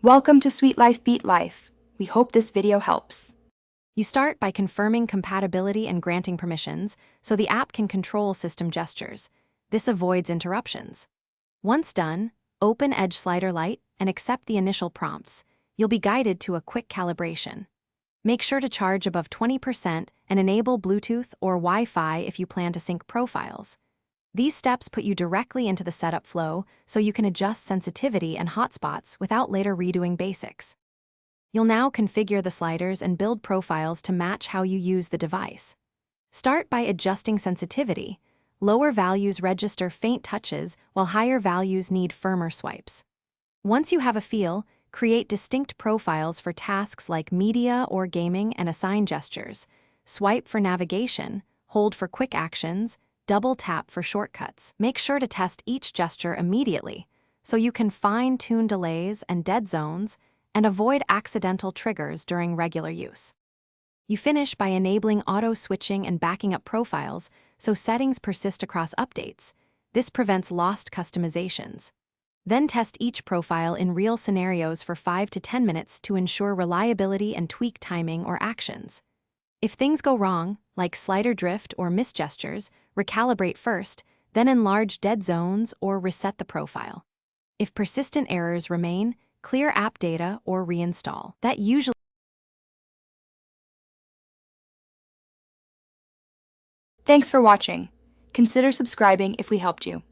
Welcome to Sweet Life Beat Life. We hope this video helps. You start by confirming compatibility and granting permissions, so the app can control system gestures. This avoids interruptions. Once done, open Edge Slider Lite and accept the initial prompts. You'll be guided to a quick calibration. Make sure to charge above 20% and enable Bluetooth or Wi-Fi if you plan to sync profiles. These steps put you directly into the setup flow, so you can adjust sensitivity and hotspots without later redoing basics. You'll now configure the sliders and build profiles to match how you use the device. Start by adjusting sensitivity. Lower values register faint touches, while higher values need firmer swipes. Once you have a feel, create distinct profiles for tasks like media or gaming and assign gestures. Swipe for navigation, hold for quick actions, double tap for shortcuts. Make sure to test each gesture immediately, so you can fine-tune delays and dead zones and avoid accidental triggers during regular use. You finish by enabling auto-switching and backing up profiles so settings persist across updates. This prevents lost customizations. Then test each profile in real scenarios for 5 to 10 minutes to ensure reliability and tweak timing or actions. If things go wrong, like slider drift or misgestures, recalibrate first, then enlarge dead zones or reset the profile. If persistent errors remain, clear app data or reinstall. That usually. Thanks for watching. Consider subscribing if we helped you.